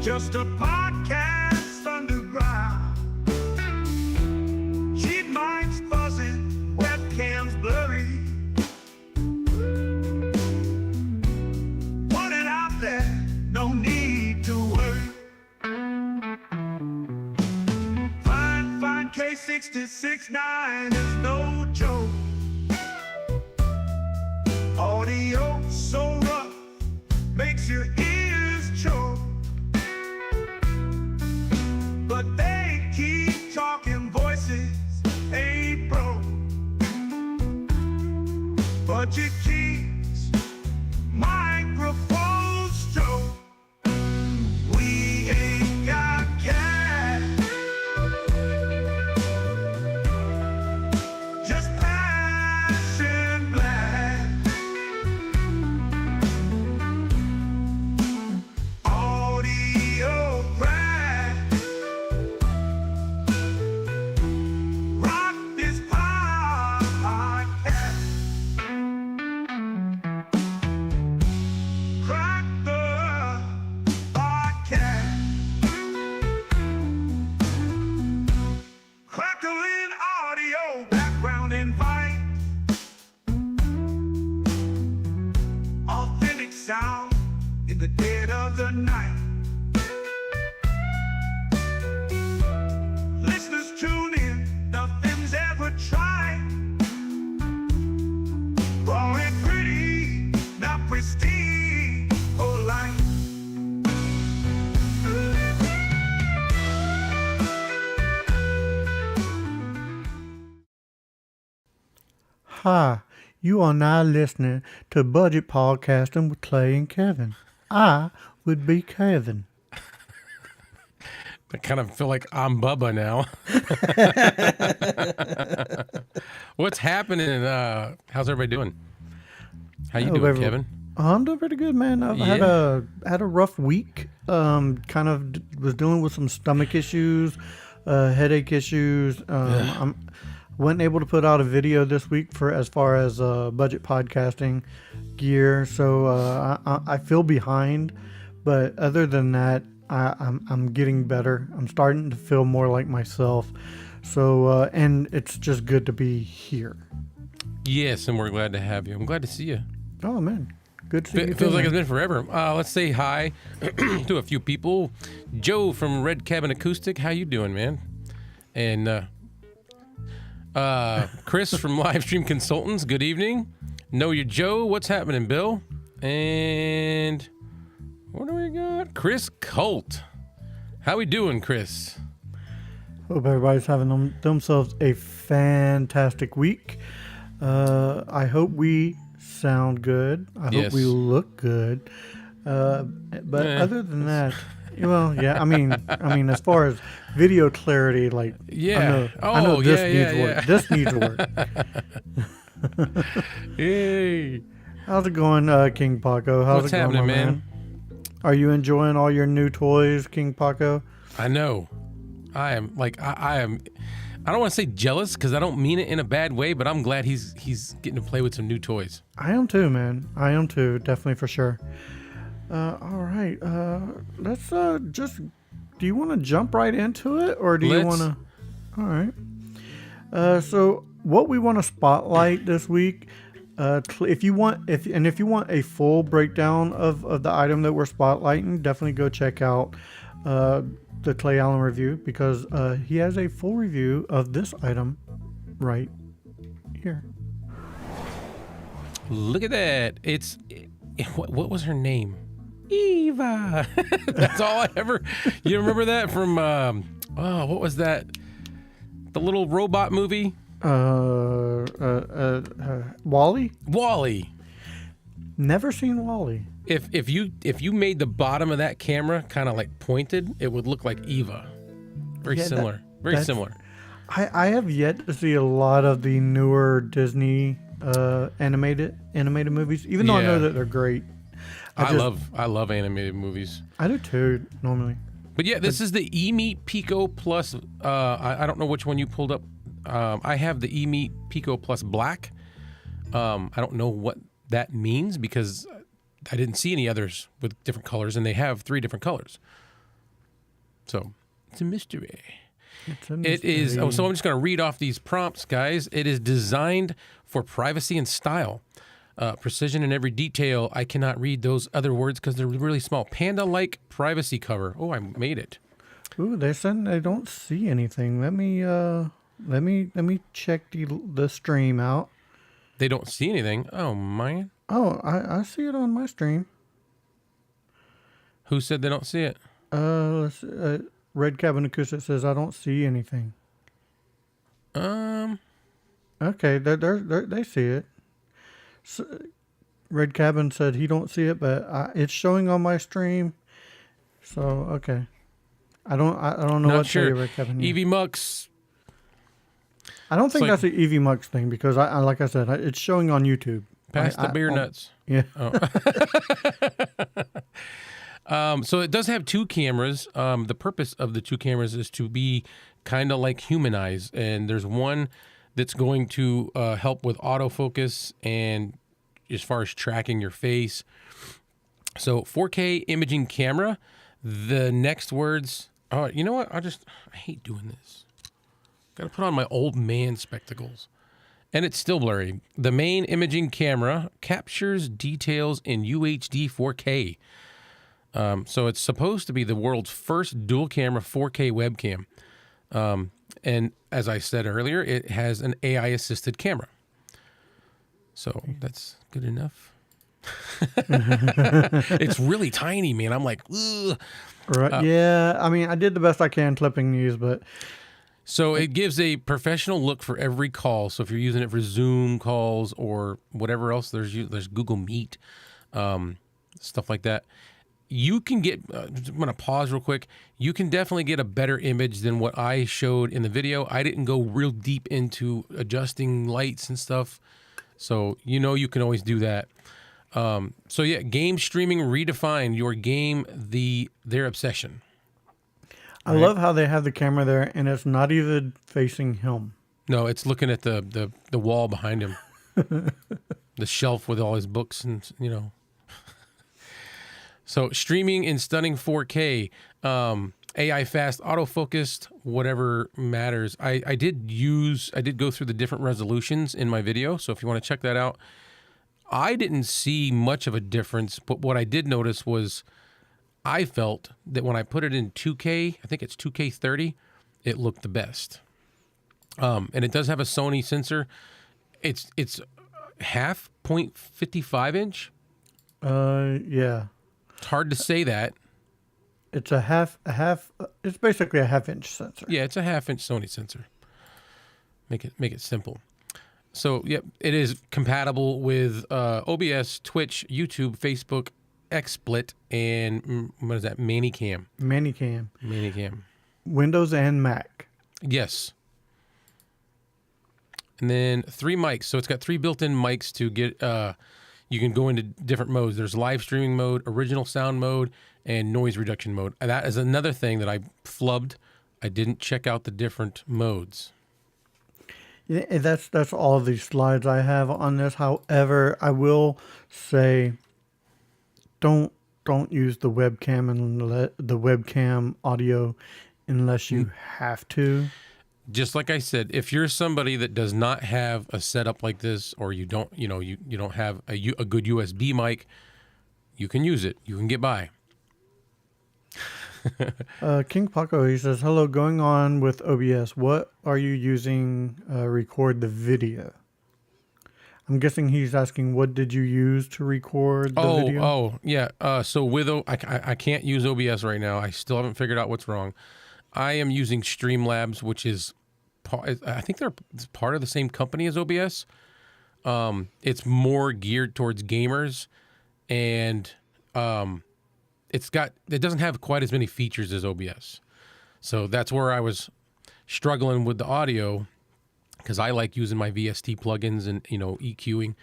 Just a podcast underground. Cheap minds buzzing, webcams blurry. Put it out there, no need to worry. Fine K66.9 is no joke. Audio so rough, makes your ears choke. But they keep talking, voices ain't broke. Budget keeps microphones stroke. We ain't got cash, just passion black. Audio crack. Rock this podcast. Crack the podcast. Crackling audio, background invite. Authentic sound in the dead of the night. Listeners tune in, nothing's ever tried. Raw and pretty, not pristine or light. Hi, you are now listening to Budget Podcasting with Clay and Kevin. I would be Kevin. I kind of feel like I'm Bubba now. What's happening? How's everybody doing? How you doing, Kevin? I'm doing pretty good, man. I've had a rough week. Kind of was dealing with some stomach issues, headache issues. I wasn't able to put out a video this week for as far as budget podcasting gear, so I feel behind. But other than that, I'm getting better. I'm starting to feel more like myself. So and it's just good to be here. Yes, and we're glad to have you. I'm glad to see you. Oh man, good to see you. It feels like it's been forever. Let's say hi to a few people. Joe from Red Cabin Acoustic, how you doing, man? And Chris from Livestream Consultants, good evening. Know Your Joe, what's happening, Bill? And what do we got? Chris Colt. How we doing, Chris? Hope everybody's having themselves a fantastic week. I hope we sound good. I hope we look good. But other than that, well, yeah. I mean, as far as video clarity, like, yeah. I know this needs work. This needs work. Hey, how's it going, King Paco? What's it going, happening, man? Are you enjoying all your new toys, King Paco? I know. I am like I am. I don't want to say jealous because I don't mean it in a bad way, but I'm glad he's getting to play with some new toys. I am too, man. I am too, definitely for sure. All right. Let's just. Do you want to jump right into it, or do you want to? All right. So what we want to spotlight this week, if you want a full breakdown of the item that we're spotlighting, definitely go check out the Clay Allen review, because he has a full review of this item right here. Look at that. What was her name? Eva. That's all I ever. You remember that from what was that? The little robot movie? WALL-E? WALL-E. Never seen WALL-E. If you made the bottom of that camera kind of like pointed, it would look like Eva. Very similar. Very similar. I have yet to see a lot of the newer Disney animated movies, even though I know that they're great. I love animated movies. I do too, normally. But yeah, this is the Emeet Piko Plus. I don't know which one you pulled up. I have the Emeet Piko Plus Black. I don't know what that means because I didn't see any others with different colors, and they have 3 different colors. So it's a mystery. It's a It is. mystery. So I'm just going to read off these prompts, guys. It is designed for privacy and style. Precision in every detail. I cannot read those other words because they're really small. Panda-like privacy cover. Oh, I made it. Ooh, they said they don't see anything. Let me check the stream out. They don't see anything. Oh, man. Oh, I see it on my stream. Who said they don't see it? Red Cabin Acoustic says I don't see anything. Okay, they see it. So, Red Cabin said he don't see it, but it's showing on my stream. So okay, I don't know Not what to tell sure. you, Red Cabin. Evie Mux. I don't think like- that's the Evie Mux thing because I like I said, it's showing on YouTube. Pass the beer nuts. Yeah. So it does have two cameras. The purpose of the two cameras is to be kind of like human eyes. And there's one that's going to help with autofocus and as far as tracking your face. So 4K imaging camera. The next words. Oh, you know what? I hate doing this. Got to put on my old man spectacles. And it's still blurry. The main imaging camera captures details in UHD 4K. So it's supposed to be the world's first dual camera 4K webcam. And as I said earlier, it has an AI assisted camera. So that's good enough. It's really tiny, man. I'm like, ugh. Right. Yeah. I mean, I did the best I can clipping these, but So it gives a professional look for every call. So if you're using it for Zoom calls or whatever else, there's Google Meet, stuff like that. You can get, I'm going to pause real quick. You can definitely get a better image than what I showed in the video. I didn't go real deep into adjusting lights and stuff. So, you can always do that. So yeah, game streaming redefined your game, their obsession. I love how they have the camera there and it's not even facing him. No, it's looking at the wall behind him. The shelf with all his books and, So streaming in stunning 4K, AI fast, autofocused, whatever matters. I did go through the different resolutions in my video. So if you want to check that out, I didn't see much of a difference, but what I did notice was I felt that when I put it in 2K, I think it's 2K30, it looked the best. And it does have a Sony sensor. It's half 0.55 inch. Yeah. It's hard to say that. It's it's basically a half-inch sensor. Yeah, it's a half-inch Sony sensor. Make it simple. So, yep, it is compatible with OBS, Twitch, YouTube, Facebook, XSplit, and what is that? Manicam. Manicam. Windows and Mac. Yes. And then 3 mics. So it's got 3 built-in mics to get. You can go into different modes. There's live streaming mode, original sound mode, and noise reduction mode. And that is another thing that I flubbed. I didn't check out the different modes. Yeah, that's all of these slides I have on this. However, I will say, don't use the webcam and the webcam audio unless you have to. Just like I said, if you're somebody that does not have a setup like this, or you don't, you don't have a good USB mic, you can use it. You can get by. King Paco, he says, hello, going on with OBS. What are you using record the video? I'm guessing he's asking, what did you use to record the video? Oh, yeah. So with I can't use OBS right now. I still haven't figured out what's wrong. I am using Streamlabs, which is, I think they're part of the same company as OBS. It's more geared towards gamers, and it doesn't have quite as many features as OBS. So that's where I was struggling with the audio, because I like using my VST plugins and EQing,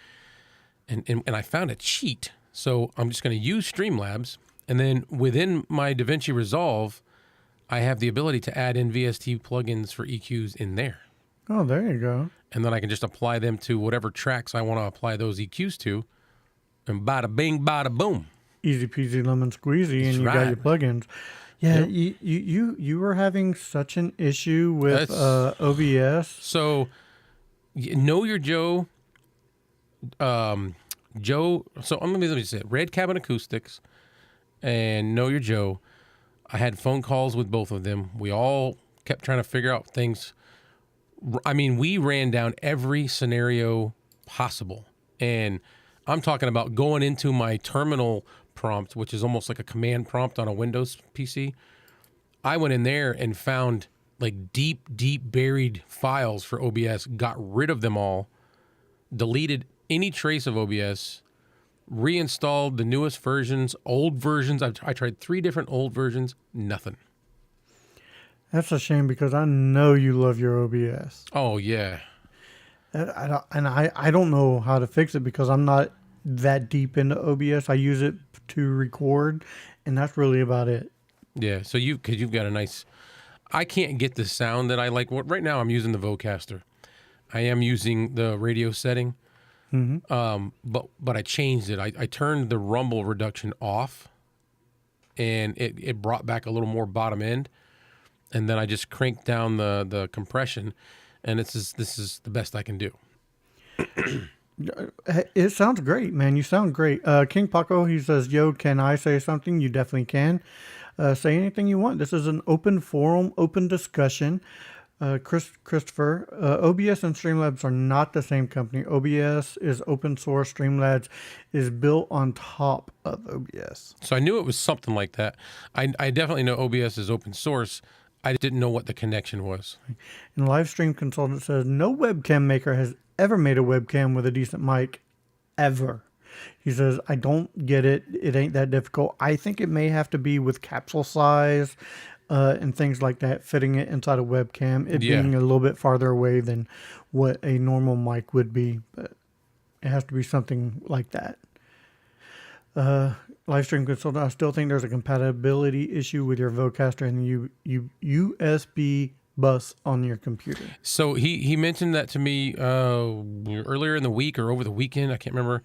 and I found a cheat. So I'm just going to use Streamlabs, and then within my DaVinci Resolve, I have the ability to add in VST plugins for EQs in there. Oh, there you go. And then I can just apply them to whatever tracks I want to apply those EQs to, and bada bing, bada boom. Easy peasy lemon squeezy, That's and you got right. your plugins. Yeah, Yep. you were having such an issue with That's- OBS. So, Know Your Joe, Joe. So let me just say it. Red Cabin Acoustics and Know Your Joe. I had phone calls with both of them. We all kept trying to figure out things. I mean, we ran down every scenario possible. And I'm talking about going into my terminal prompt, which is almost like a command prompt on a Windows PC. I went in there and found like deep buried files for OBS, got rid of them all, deleted any trace of OBS, reinstalled the newest versions, old versions. I tried 3 different old versions, nothing. That's a shame because I know you love your OBS. Oh, yeah. I don't know how to fix it because I'm not that deep into OBS. I use it to record, and that's really about it. Yeah, so because you've got a nice. I can't get the sound that I like. Right now, I'm using the Vocaster. I am using the radio setting, but I changed it. I turned the rumble reduction off, and it brought back a little more bottom end, and then I just cranked down the compression, and this is the best I can do. It sounds great, man. You sound great. King Paco, he says, "Yo, can I say something?" You definitely can. Say anything you want. This is an open forum, open discussion. Christopher, OBS and Streamlabs are not the same company. OBS is open source. Streamlabs is built on top of OBS. So I knew it was something like that. I definitely know OBS is open source. I didn't know what the connection was. And Livestream Consultant says, no webcam maker has ever made a webcam with a decent mic, ever. He says, I don't get it. It ain't that difficult. I think it may have to be with capsule size and things like that, fitting it inside a webcam, it being a little bit farther away than what a normal mic would be. But it has to be something like that. Livestream Consultant, I still think there's a compatibility issue with your Vocaster and the USB bus on your computer. So he mentioned that to me earlier in the week or over the weekend. I can't remember.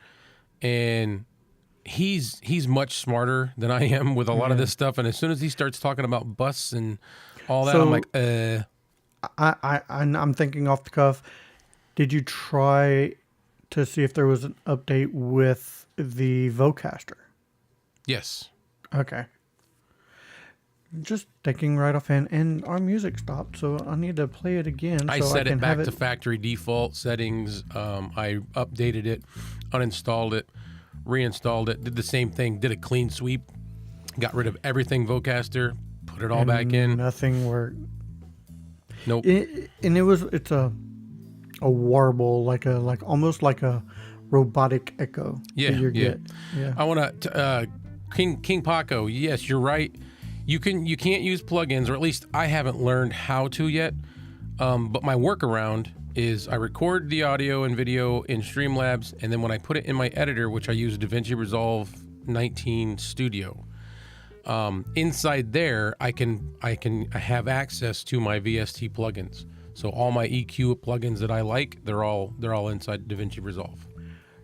And he's much smarter than I am with a lot of this stuff. And as soon as he starts talking about bus and all that, I'm like, I'm thinking off the cuff. Did you try to see if there was an update with the Vocaster? Yes. Okay. Just thinking right offhand, and our music stopped, so I need to play it again. I so set I can it back have to factory default settings. I updated it, uninstalled it, reinstalled it, did the same thing, did a clean sweep, got rid of everything Vocaster, put it all back in. Nothing worked. Nope. It's a warble, like almost like a robotic echo. Yeah, that you yeah. get. Yeah. I want to King Paco. Yes, you're right. You can't use plugins, or at least I haven't learned how to yet. But my workaround is I record the audio and video in Streamlabs, and then when I put it in my editor, which I use DaVinci Resolve 19 Studio, inside there I have access to my VST plugins. So all my EQ plugins that I like, they're all inside DaVinci Resolve.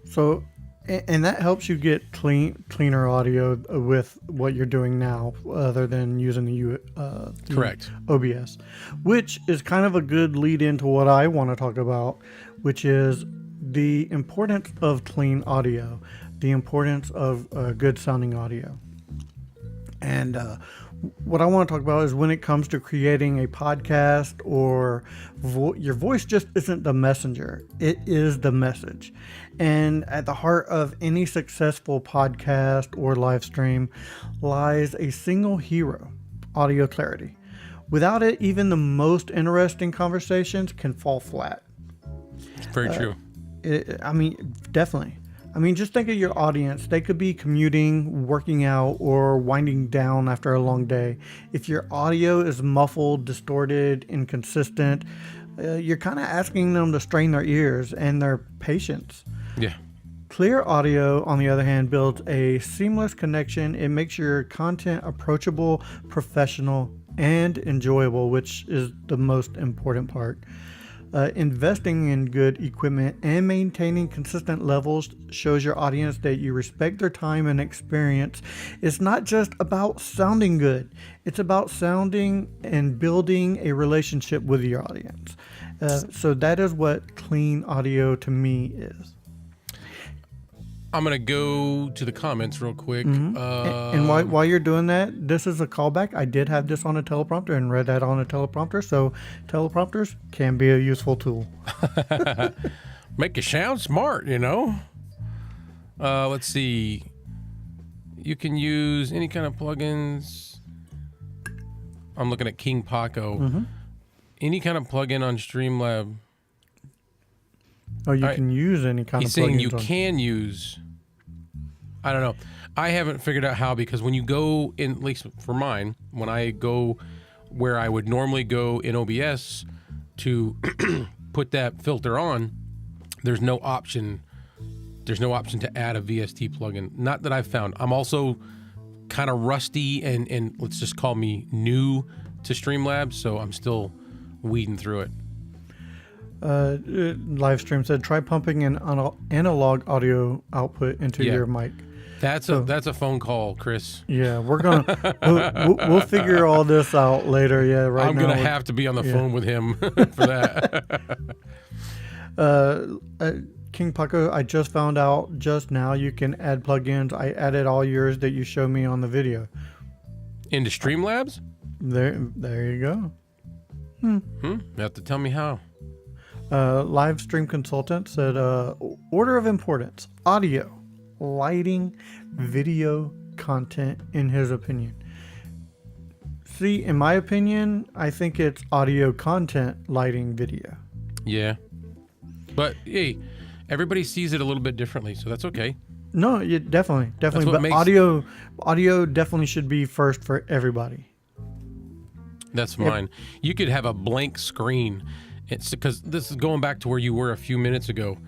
So, and that helps you get cleaner audio with what you're doing now, other than using the Correct. OBS, which is kind of a good lead into what I want to talk about, which is the importance of clean audio, the importance of good sounding audio. And what I want to talk about is when it comes to creating a podcast, or your voice just isn't the messenger, it is the message. And at the heart of any successful podcast or live stream lies a single hero: audio clarity. Without it, even the most interesting conversations can fall flat. Very true. Definitely. Just think of your audience. They could be commuting, working out, or winding down after a long day. If your audio is muffled, distorted, inconsistent, you're kind of asking them to strain their ears and their patience. Yeah. Clear audio, on the other hand, builds a seamless connection. It makes your content approachable, professional, and enjoyable, which is the most important part. Investing in good equipment and maintaining consistent levels shows your audience that you respect their time and experience. It's not just about sounding good, it's about sounding and building a relationship with your audience. So that is what clean audio to me is. I'm going to go to the comments real quick. And while you're doing that, this is a callback. I did have this on a teleprompter and read that on a teleprompter. So teleprompters can be a useful tool. Make you sound smart, you know. Let's see. You can use any kind of plugins. I'm looking at King Paco. Any kind of plugin on Streamlab. Oh, you can use any kind of plugins. He's saying you can use. I don't know. I haven't figured out how, because when you go in, at least for mine, when I go where I would normally go in OBS to put that filter on, there's no option. There's no option to add a VST plugin. Not that I've found. I'm also kind of rusty and let's just call me new to Streamlabs, so I'm still weeding through it. Livestream said try pumping an analog audio output into your mic. That's a phone call, Chris. Yeah, we're gonna we'll figure all this out later. Yeah, right. I'm gonna have to be on the phone with him for that. King Paco, I just found out just now you can add plugins. I added all yours that you showed me on the video. Into Streamlabs? There you go. You have to tell me how. Live stream consultant said, order of importance, audio, lighting, video, content, in his opinion. See, in my opinion, I think it's audio, content, lighting, video. Yeah. But, hey, everybody sees it a little bit differently, so that's okay. No, definitely. But audio definitely should be first for everybody. That's mine. You could have a blank screen. It's because this is going back to where you were a few minutes ago.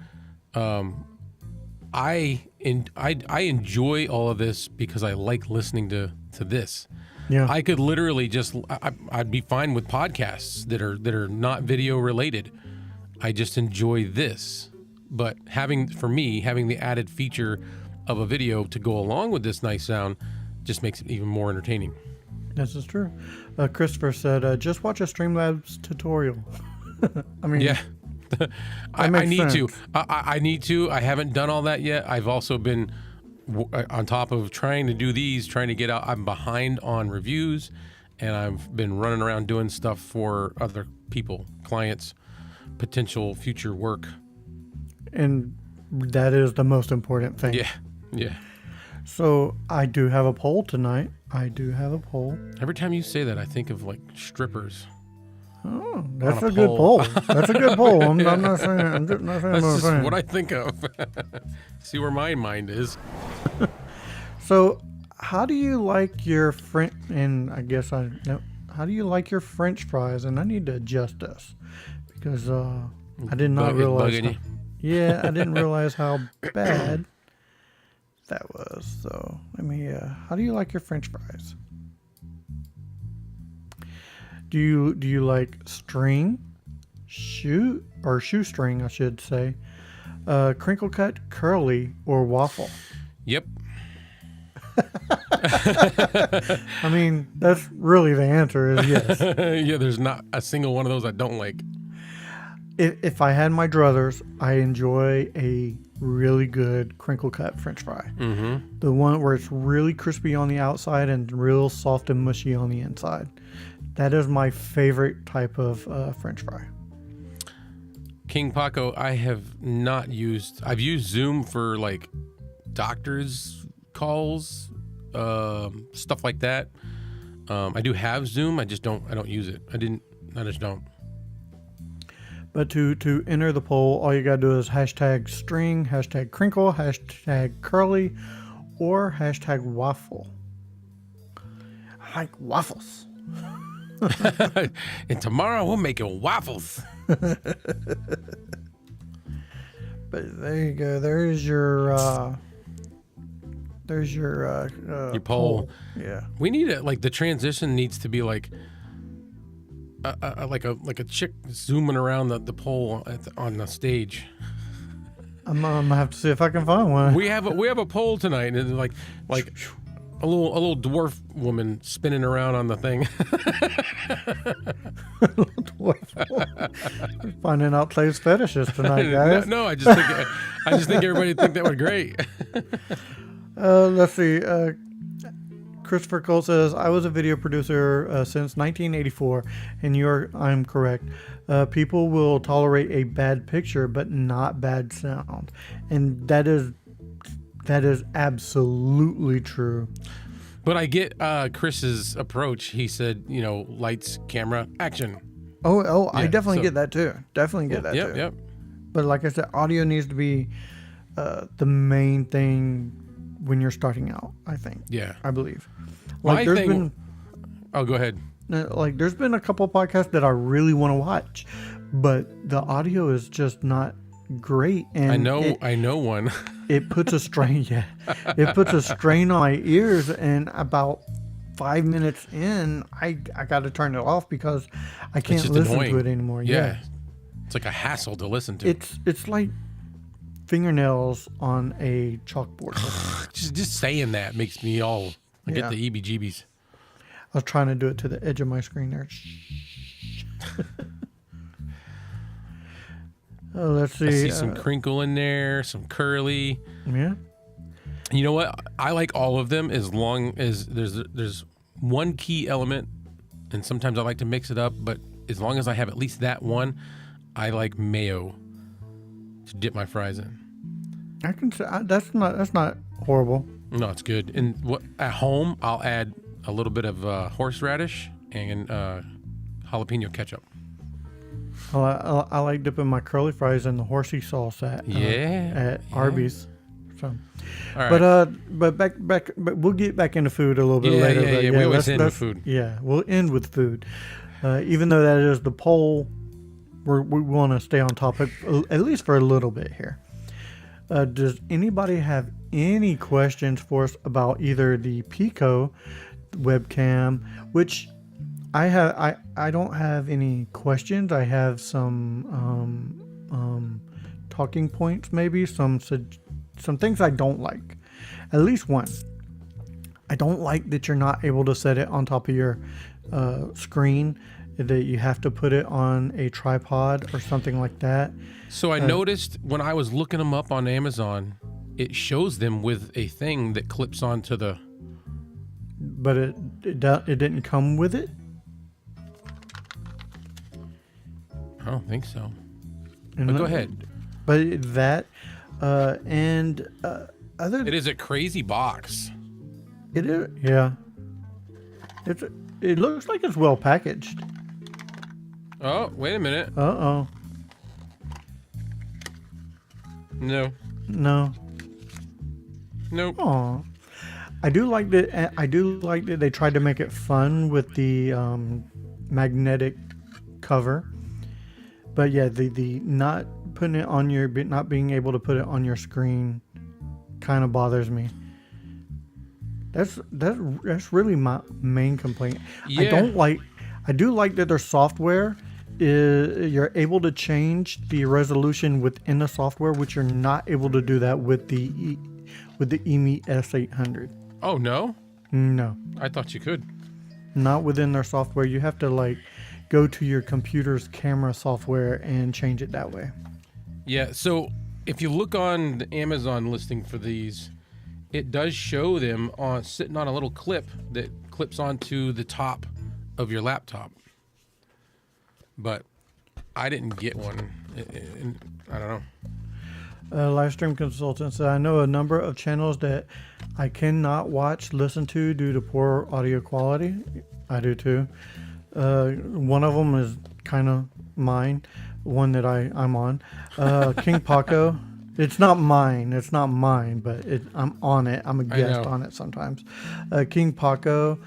I enjoy all of this because I like listening to this. Yeah. I could literally I'd be fine with podcasts that are not video related. I just enjoy this. But having the added feature of a video to go along with this nice sound just makes it even more entertaining. This is true. Christopher said, just watch a Streamlabs tutorial. I mean, yeah, I need sense. to. I need to. I haven't done all that yet. I've also been on top of trying to do these, trying to get out. I'm behind on reviews, and I've been running around doing stuff for other people, clients, potential future work. And that is the most important thing. Yeah. So I do have a poll tonight. Every time you say that, I think of like strippers. Oh, that's a good poll. That's a good poll. I'm not saying. That's just what I think of. See where my mind is. So, how do you like your French? And I guess how do you like your French fries? And I need to adjust this because I did not realize. I didn't realize how bad that was. So how do you like your French fries? Do you like string, shoestring, I should say, crinkle cut, curly, or waffle? Yep. I mean, that's really the answer is yes. Yeah, there's not a single one of those I don't like. If I had my druthers, I enjoy a really good crinkle cut French fry. Mm-hmm. The one where it's really crispy on the outside and real soft and mushy on the inside. That is my favorite type of French fry. King Paco, I've used Zoom for like doctors' calls, stuff like that. I do have Zoom. I don't use it. I just don't. But to enter the poll, all you gotta do is hashtag string, hashtag crinkle, hashtag curly, or hashtag waffle. I like waffles. And tomorrow we're making waffles. But there you go. There's your poll. Yeah. We need it. Like the transition needs to be like like a chick zooming around the pole on the stage. I'm gonna have to see if I can find one. We have a pole tonight, and it's like a little dwarf woman spinning around on the thing. Finding out Clay's fetishes tonight, guys. No, I just think everybody would think that was great. Let's see. Christopher Cole says, I was a video producer since 1984, and I'm correct. People will tolerate a bad picture, but not bad sound. And that is absolutely true. But I get Chris's approach. He said, lights, camera, action. Oh, Yeah, I definitely get that too. Definitely get that too. Yep. But like I said, audio needs to be the main thing when you're starting out, I think. Yeah. I believe. Oh, go ahead. Like there's been a couple podcasts that I really want to watch, but the audio is just not great. And I know one. It puts a strain. Yeah, it puts a strain on my ears. And about 5 minutes in, I got to turn it off because I can't listen annoying. to it anymore. Yeah, it's like a hassle to listen to. It's like fingernails on a chalkboard. just saying that makes me all get the EBGBs. I was trying to do it to the edge of my screen there. Let's see. I see some crinkle in there, some curly. Yeah. You know what? I like all of them as long as there's one key element, and sometimes I like to mix it up, but as long as I have at least that one, I like mayo to dip my fries in. I can say that's not horrible. No, it's good. And at home, I'll add a little bit of horseradish and jalapeno ketchup. I like dipping my curly fries in the horsey sauce at Arby's. So, all right. But we'll get back into food a little bit later. Yeah. We always end with food. Yeah, we'll end with food. Even though that is the poll, we want to stay on topic at least for a little bit here. Does anybody have any questions for us about either the Piko webcam, which I don't have any questions. I have some talking points, maybe some things I don't like. At least one. I don't like that you're not able to set it on top of your screen, that you have to put it on a tripod or something like that. So I noticed when I was looking them up on Amazon, it shows them with a thing that clips onto the... But it didn't come with it? I don't think so. But go ahead. But that and other... It is a crazy box. It is, yeah. It looks like it's well packaged. Oh, wait a minute. Uh-oh. No. Nope. Aw. I do like that they tried to make it fun with the magnetic cover. But yeah, the not putting it on not being able to put it on your screen kind of bothers me. That's really my main complaint. Yeah. I do like that their software you're able to change the resolution within the software, which you're not able to do that with the Emeet S800. Oh, no? No. I thought you could. Not within their software. You have to go to your computer's camera software and change it that way. Yeah, so if you look on the Amazon listing for these, it does show them sitting on a little clip that clips onto the top of your laptop. But I didn't get one. I don't know. Live stream consultant said, I know a number of channels that I cannot listen to due to poor audio quality. I do too. One of them is kind of mine, one that I'm on. King Paco. It's not mine, but I'm on it. I'm a guest on it sometimes. King Paco,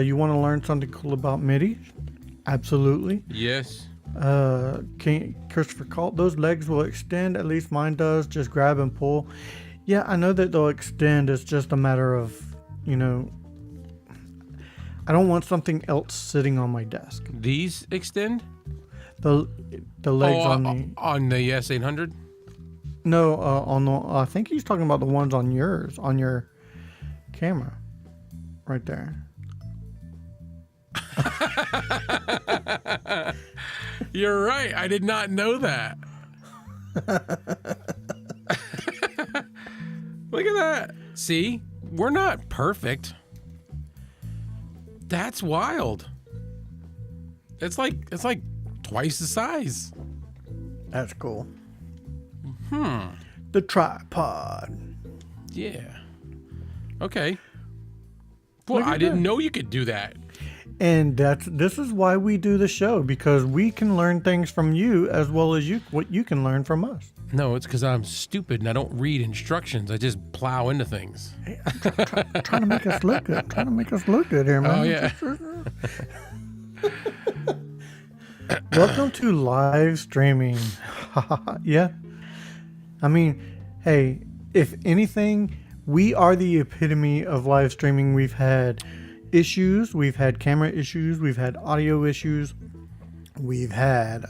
you want to learn something cool about MIDI? Absolutely. Yes. King Christopher Cult, those legs will extend, at least mine does. Just grab and pull. Yeah, I know that they'll extend. It's just a matter of, I don't want something else sitting on my desk. These extend? The legs on the on the S800? no on the I think he's talking about the ones on yours on your camera, right there. You're right. I did not know that. Look at that. See, we're not perfect. That's wild. It's like twice the size. That's cool. The tripod. Yeah. Okay. Well, Look at I didn't that. know you could do that. And this is why we do the show, because we can learn things from you as well as what you can learn from us. No, it's because I'm stupid and I don't read instructions. I just plow into things. Hey, I'm trying to make us look good. Trying to make us look good here, man. Oh, yeah. Welcome to live streaming. Yeah. I mean, hey, if anything, we are the epitome of live streaming. We've had issues. We've had camera issues. We've had audio issues. We've had,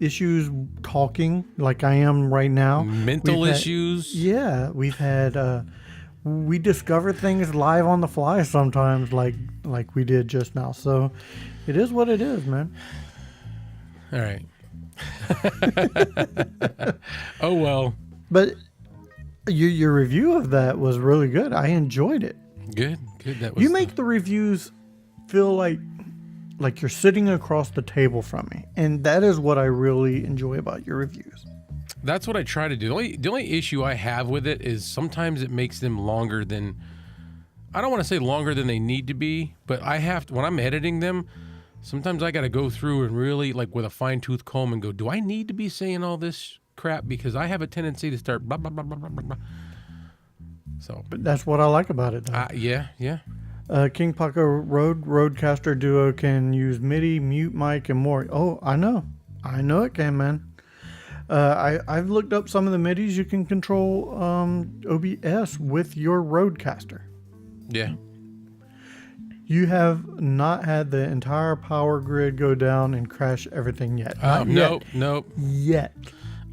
issues talking like I am right now. Mental We've had- issues. Yeah, we've had. We discover things live on the fly sometimes, like we did just now. So, it is what it is, man. All right. Oh, well. But your review of that was really good. I enjoyed it. Good. That was You make the reviews feel like you're sitting across the table from me, and that is what I really enjoy about your reviews. That's what I try to do. The only issue I have with it is sometimes it makes them longer than, I don't want to say longer than they need to be, but I have to, when I'm editing them, sometimes I got to go through and really like with a fine tooth comb and go, do I need to be saying all this crap? Because I have a tendency to start blah, blah, blah, blah, blah, blah. So, But that's what I like about it, though. yeah. King Paco Roadcaster Duo can use MIDI, mute mic, and more. Oh, I know it can, man. I've looked up some of the MIDIs you can control OBS with your Roadcaster. Yeah. You have not had the entire power grid go down and crash everything yet. Not yet. Nope. Yet.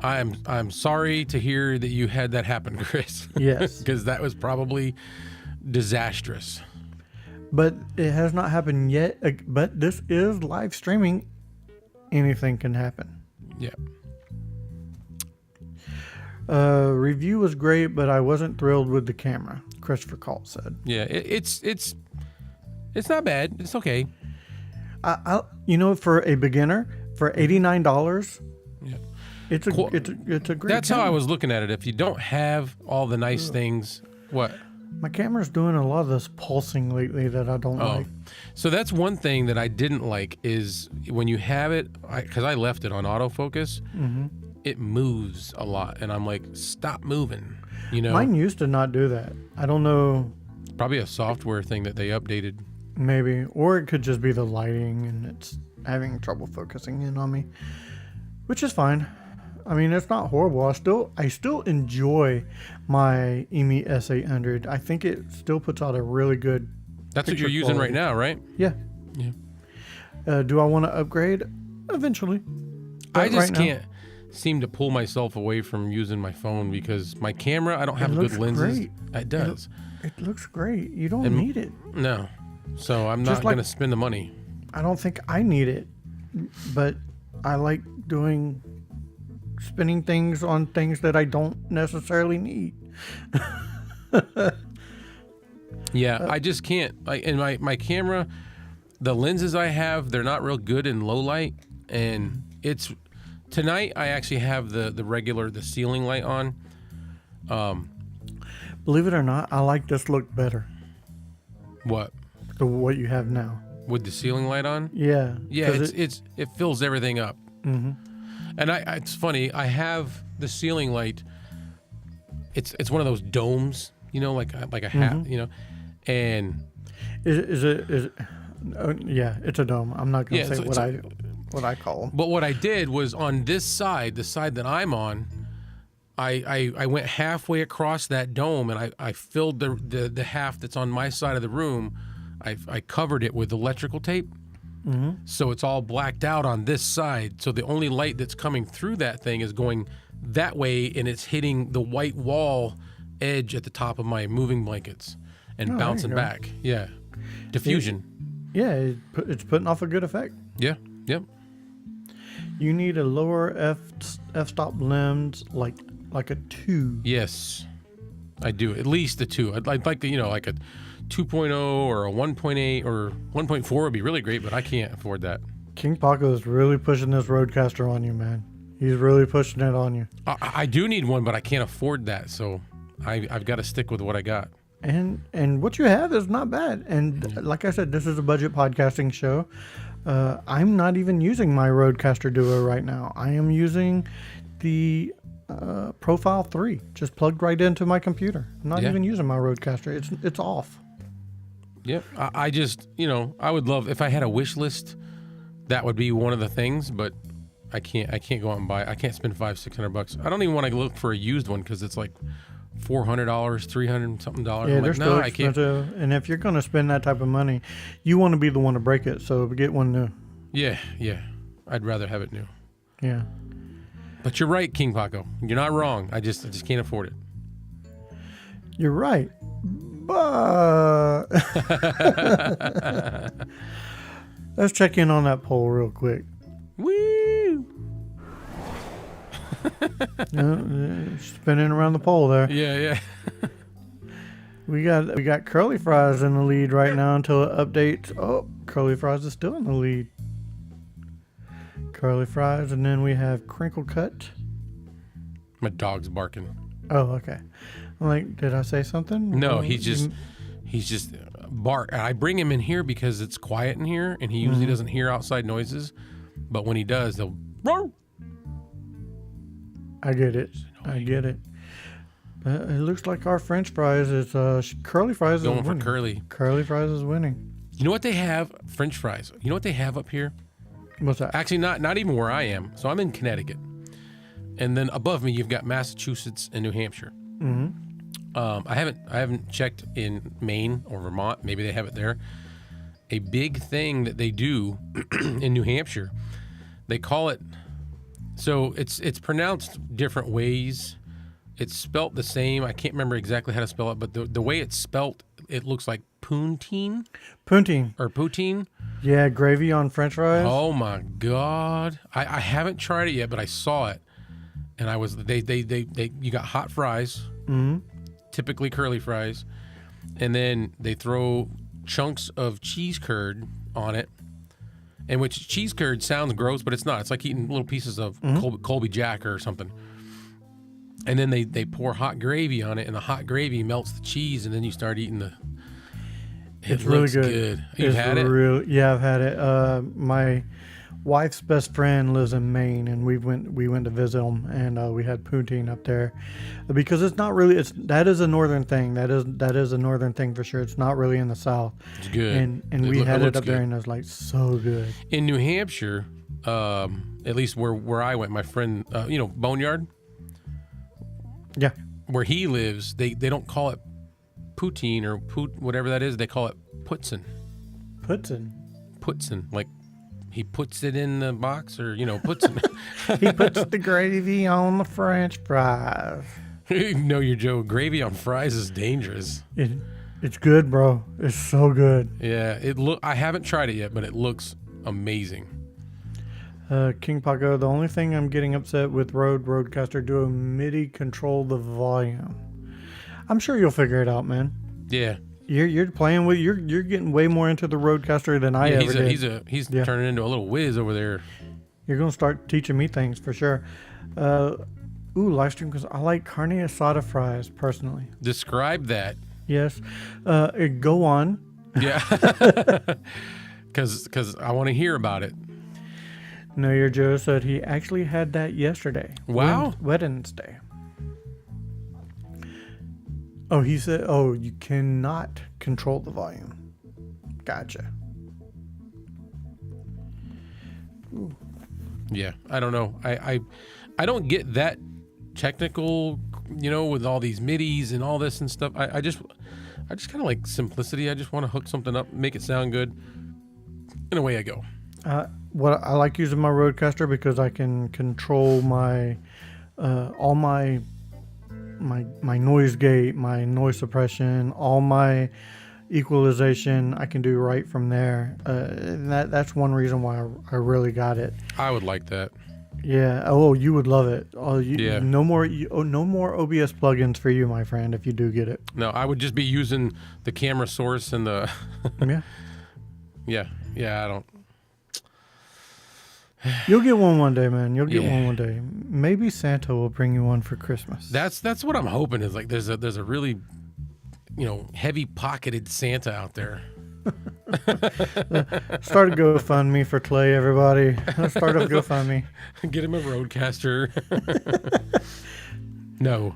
I'm sorry to hear that you had that happen, Chris. Yes. Because that was probably disastrous. But it has not happened yet. But this is live streaming. Anything can happen. Yeah. Review was great, but I wasn't thrilled with the camera, Christopher Colt said. Yeah, it's not bad. It's okay. For a beginner, for $89, Yeah. it's a Cool. it's a great That's how I camera. was looking at it. If you don't have all the nice things, what? My camera's doing a lot of this pulsing lately that I don't like. So that's one thing that I didn't like is when you have it, because I left it on autofocus, it moves a lot. And I'm like, stop moving. Mine used to not do that. I don't know, Probably a software thing that they updated. maybe. Or it could just be the lighting and it's having trouble focusing in on me, which is fine. I mean, it's not horrible. I still enjoy my Emeet S800. I think it still puts out a really good That's what picture you're using quality. right now, right? Yeah. Yeah. Do I want to upgrade? Eventually. I But just right now- can't seem to pull myself away from using my phone because my camera, I don't have looks good lenses. great. It does. It looks great. You don't And- need it. No. So I'm Just not like- going to spend the money. I don't think I need it, but I like spinning things on things that I don't necessarily need. Yeah, I just can't. And my camera, the lenses I have, they're not real good in low light. And it's tonight I actually have the ceiling light on. Believe it or not, I like this look better. What? What you have now. With the ceiling light on? Yeah. Yeah, 'cause it fills everything up. Mm-hmm. And it's funny. I have the ceiling light. It's one of those domes, like a hat, and Is it? Yeah, it's a dome. I'm not gonna Yeah, say it's what I call them. But what I did was on this side, the side that I'm on, I went halfway across that dome, and I filled the half that's on my side of the room. I covered it with electrical tape, so it's all blacked out on this side. So the only light that's coming through that thing is going that way, and it's hitting the white wall edge at the top of my moving blankets and bouncing back. Yeah, diffusion. Yeah, it's putting off a good effect. Yeah, yep. You need a lower f-stop lens, like a 2. Yes, I do. At least a 2. I'd like like a 2.0 or a 1.8 or 1.4 would be really great, but I can't afford that. King Paco is really pushing this Roadcaster on you, man. He's really pushing it on you. I do need one, but I can't afford that, so I've got to stick with what I got. And what you have is not bad. And like I said, this is a budget podcasting show. I'm not even using my Roadcaster Duo right now. I am using the Profile 3, just plugged right into my computer. I'm not even using my Roadcaster. It's off. Yep. I just, I would love, if I had a wish list, that would be one of the things, but I can't go out and buy. I can't spend $500-$600. I don't even want to look for a used one because it's like $400, $300 something dollars. Yeah, they're still expensive. And if you're going to spend that type of money, you want to be the one to break it. So get one new. Yeah. I'd rather have it new. Yeah. But you're right, King Paco. You're not wrong. I just can't afford it. You're right. But let's check in on that poll real quick. Woo! Spinning around the pole there. Yeah. We got Curly Fries in the lead right now until it updates. Oh, Curly Fries is still in the lead. Curly Fries, and then we have Crinkle Cut. My dog's barking. Oh, okay. I'm like, did I say something? No, he's just bark. I bring him in here because it's quiet in here, and he usually doesn't hear outside noises. But when he does, they'll roar. I get it. It looks like our French fries is Curly Fries going is for winning. Curly. Curly Fries is winning. You know what they have? French fries. You know what they have up here? What's that? Actually, not even where I am. So I'm in Connecticut, and then above me you've got Massachusetts and New Hampshire. I haven't checked in Maine or Vermont. Maybe they have it there. A big thing that they do in New Hampshire, they call it. So it's pronounced different ways. It's spelt the same. I can't remember exactly how to spell it, but the way it's spelt, it looks like poutine. Poutine. Or poutine. Yeah, gravy on French fries. Oh my God! I haven't tried it yet, but I saw it, and I was you got hot fries, typically curly fries, and then they throw chunks of cheese curd on it, and which cheese curd sounds gross, but it's not. It's like eating little pieces of Colby Jack or something. And then they pour hot gravy on it, and the hot gravy melts the cheese, and then you start eating the. It's really good. You've had it? Yeah, I've had it. My wife's best friend lives in Maine, and we went to visit them, and we had poutine up there, because it's not really. That is a northern thing. That is a northern thing for sure. It's not really in the South. It's good. And we had it up there, and it was like so good. In New Hampshire, at least where I went, my friend, Boneyard. Yeah. Where he lives, they don't call it poutine or whatever that is. They call it putzin. Putzin, like he puts it in the box, or putzin. He puts the gravy on the French fries. No, your Joe. Gravy on fries is dangerous. It's good, bro. It's so good. Yeah, I haven't tried it yet, but it looks amazing. King Paco, the only thing I'm getting upset with Roadcaster Duo MIDI control the volume. I'm sure you'll figure it out, man. Yeah. You're playing with you're getting way more into the Roadcaster than I ever did. He's turning into a little whiz over there. You're gonna start teaching me things for sure. Live stream, because I like carne asada fries personally. Describe that. Yes. Go on. Yeah. Because I want to hear about it. No, your Joe said he actually had that yesterday. Wow. Wednesday. Oh, he said, you cannot control the volume. Gotcha. Ooh. Yeah, I don't know. I don't get that technical, with all these midis and all this and stuff. I just kind of like simplicity. I just want to hook something up, make it sound good, and away I go. What I like using my Rodecaster because I can control my all my noise gate, my noise suppression, all my equalization. I can do right from there. And that's one reason why I really got it. I would like that. Yeah. Oh, you would love it. Yeah. No more OBS plugins for you, my friend. If you do get it. No, I would just be using the camera source and the. Yeah. Yeah. I don't. You'll get one day, man. You'll get one day. Maybe Santa will bring you one for Christmas. That's what I'm hoping is like there's a really, heavy pocketed Santa out there. Start a GoFundMe for Clay, everybody. Start a GoFundMe. Get him a Rodecaster. No.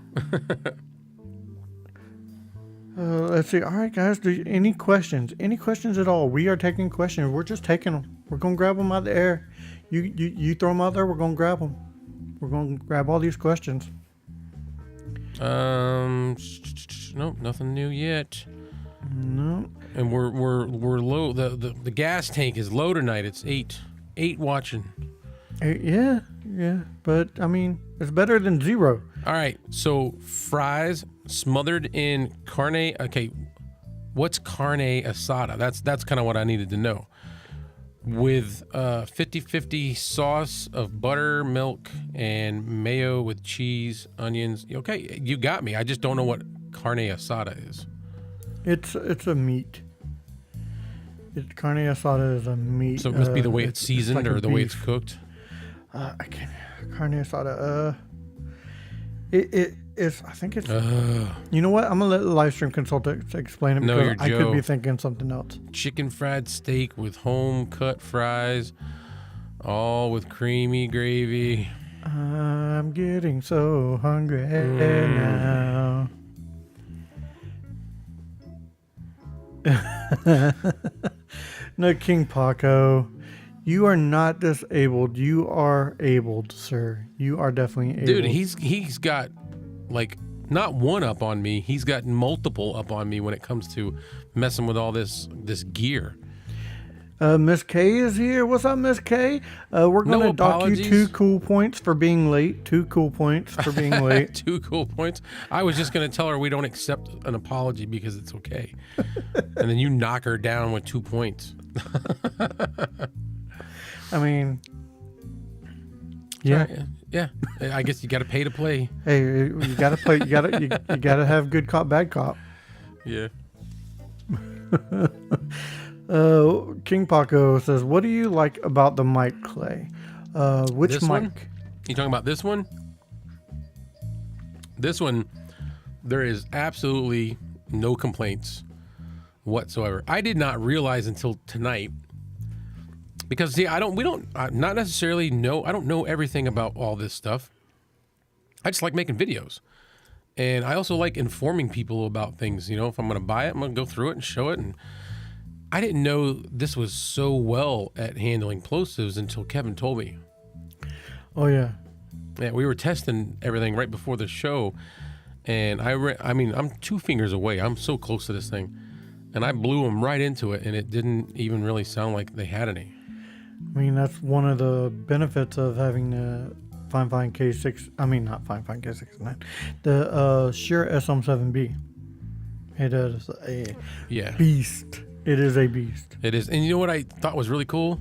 Let's see. All right, guys. Any questions? Any questions at all? We are taking questions. We're just taking them. We're gonna grab them out of the air. You throw them out there. We're gonna grab them. We're gonna grab all these questions. Nope, nothing new yet. No. And we're low. The gas tank is low tonight. It's eight watching. Yeah. But I mean, it's better than 0. All right. So fries smothered in carne. Okay, what's carne asada? That's kind of what I needed to know. With 50-50 sauce of butter, milk, and mayo with cheese, onions. Okay, you got me. I just don't know what carne asada is. It's a meat. Carne asada is a meat. So it must be the way it's seasoned like or the way it's cooked. I can't. Carne asada. It's. I think it's. You know what? I'm gonna let the live stream consultant explain it because I could be thinking something else. Chicken fried steak with home cut fries, all with creamy gravy. I'm getting so hungry now. No, King Paco, you are not disabled. You are abled, sir. You are definitely able. Dude, he's got like not one up on me. He's got multiple up on me when it comes to messing with all this gear. Miss K is here. What's up, Miss K? We're going to dock you 2 cool points for being late. 2 cool points for being late. 2 cool points. I was just going to tell her we don't accept an apology because it's okay. And then you knock her down with 2 points. I mean, yeah. Right. Yeah. I guess you got to pay to play. Hey, you got to play. You got to have good cop, bad cop. Yeah. King Paco says, "What do you like about the mic, Clay? Which this mic? One? You talking about this one? This one, there is absolutely no complaints whatsoever. I did not realize until tonight because see, I don't necessarily know. I don't know everything about all this stuff. I just like making videos, and I also like informing people about things. If I'm going to buy it, I'm going to go through it and show it and." I didn't know this was so well at handling plosives until Kevin told me. Oh, yeah. Yeah, we were testing everything right before the show, and I'm 2 fingers away. I'm so close to this thing, and I blew them right into it, and it didn't even really sound like they had any. I mean, that's one of the benefits of having the Fine K6. I mean, not Fine K69. The Shure SM7B. It is a beast. It is a beast. It is. And you know what I thought was really cool?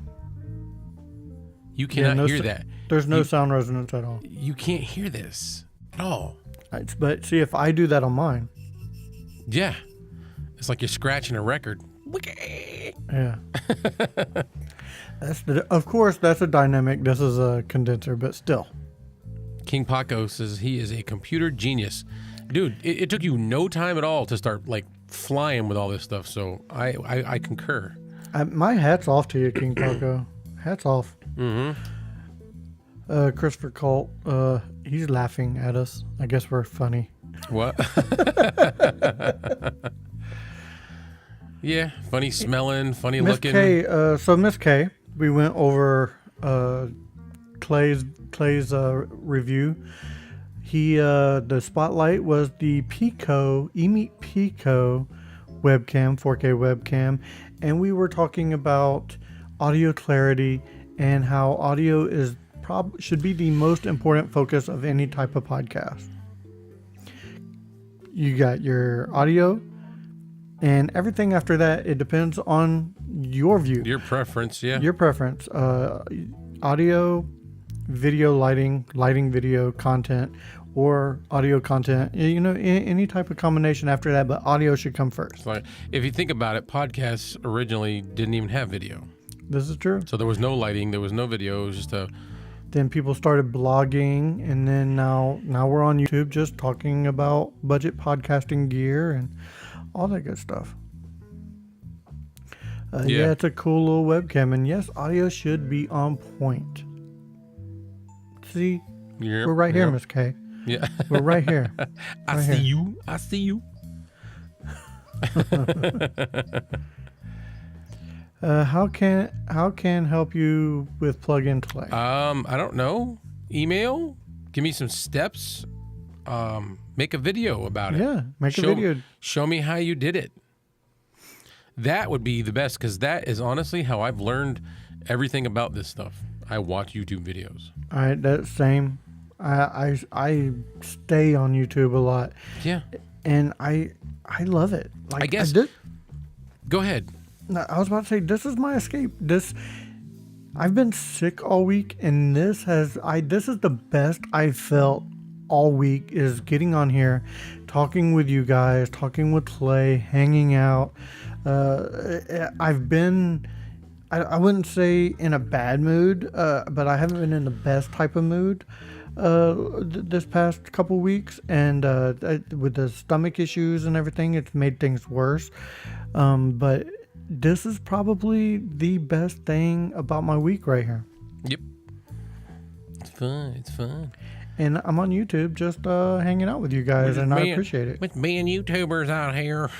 You cannot hear that. There's no sound resonance at all. You can't hear this at all. But see, if I do that on mine. Yeah. It's like you're scratching a record. Yeah. Of course, that's a dynamic. This is a condenser, but still. King Paco says he is a computer genius. Dude, it took you no time at all to start like flying with all this stuff, so I concur. My hat's off to you, King Paco. Hats off. Mm-hmm. Christopher Colt, he's laughing at us. I guess we're funny. What? Yeah, funny smelling, funny Miss looking. K, so Miss K, we went over Clay's review. The spotlight was the Emeet Piko webcam, 4K webcam, and we were talking about audio clarity and how audio should be the most important focus of any type of podcast. You got your audio, and everything after that, it depends on your view. Your preference, yeah. Your preference. Audio, video, lighting, video content, or audio content. Any type of combination after that, but audio should come first. Like, if you think about it, podcasts originally didn't even have video. This is true. So there was no lighting, there was no video. It was just Then people started blogging, and then now we're on YouTube just talking about budget podcasting gear and all that good stuff. Yeah, it's a cool little webcam, and yes, audio should be on point. See, we're right here, Miss K. Yeah, we're right here. I see you. How can help you with plug and play? I don't know. Email. Give me some steps. Make a video about it. Yeah, make a video. Show me how you did it. That would be the best, because that is honestly how I've learned everything about this stuff. I watch YouTube videos. All right, that's same. I stay on YouTube a lot. Yeah, and I love it. I guess. Go ahead. I was about to say, this is my escape. I've been sick all week, and this is the best I've felt all week, is getting on here, talking with you guys, talking with Clay, hanging out. I've been, I wouldn't say in a bad mood, but I haven't been in the best type of mood this past couple weeks, and with the stomach issues and everything, it's made things worse. But this is probably the best thing about my week right here. Yep. It's fun. And I'm on YouTube just hanging out with you guys, and I appreciate it. With me and YouTubers out here.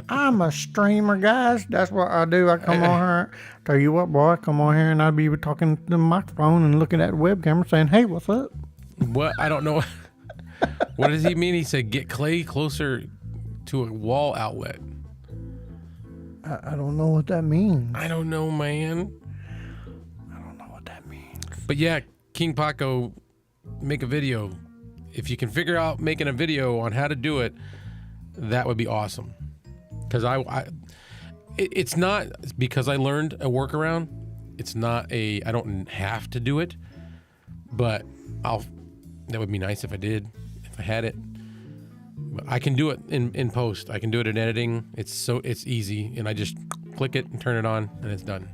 I'm a streamer, guys. That's what I do. I come on here. Tell you what, boy, I come on here and I'd be talking to the microphone and looking at the webcam saying, hey, what's up? What? I don't know. What does he mean? He said, get Clay closer to a wall outlet. I don't know what that means. I don't know, man. I don't know what that means. But yeah, King Paco, make a video. If you can figure out making a video on how to do it, that would be awesome. Because it's not because I learned a workaround. It's not I don't have to do it, but that would be nice if I did, if I had it. But I can do it in post. I can do it in editing. It's easy, and I just click it and turn it on, and it's done.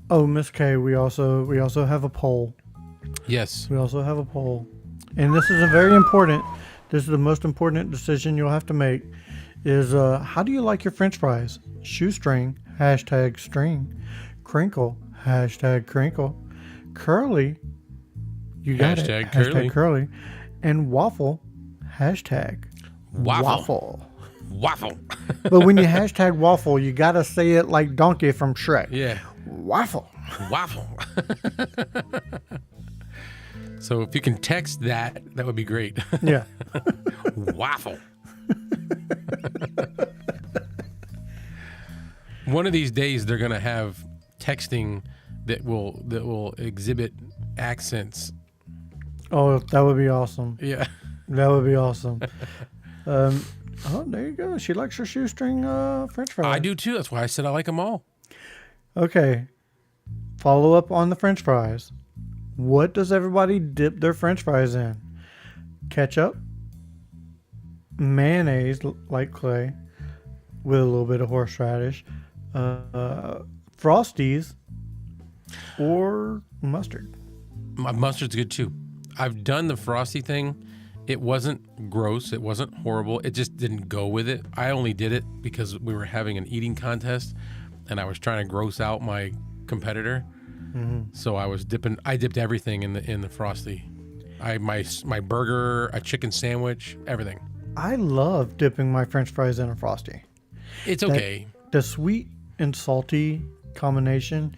Oh, Miss K, we also have a poll. Yes. We also have a poll. And this is this is the most important decision you'll have to make, is how do you like your French fries? Shoestring, #string. Crinkle, #crinkle. Curly, you got it, #curly. And waffle, #waffle. Waffle. But when you #waffle, you got to say it like Donkey from Shrek. Yeah. Waffle. So if you can text that would be great. Yeah. Waffle. One of these days they're gonna have texting that will exhibit accents. Oh, that would be awesome. Yeah. That would be awesome. Oh, there you go. She likes her shoestring French fries. I do too. That's why I said I like them all. Okay. Follow up on the French fries. What does everybody dip their French fries in? Ketchup, mayonnaise, like Clay, with a little bit of horseradish, Frosties, or mustard. Mustard's good too. I've done the Frosty thing. It wasn't gross. It wasn't horrible. It just didn't go with it. I only did it because we were having an eating contest, and I was trying to gross out my competitor. Mm-hmm. So I dipped everything in the Frosty. My burger, a chicken sandwich, everything. I love dipping my French fries in a Frosty. It's okay. The sweet and salty combination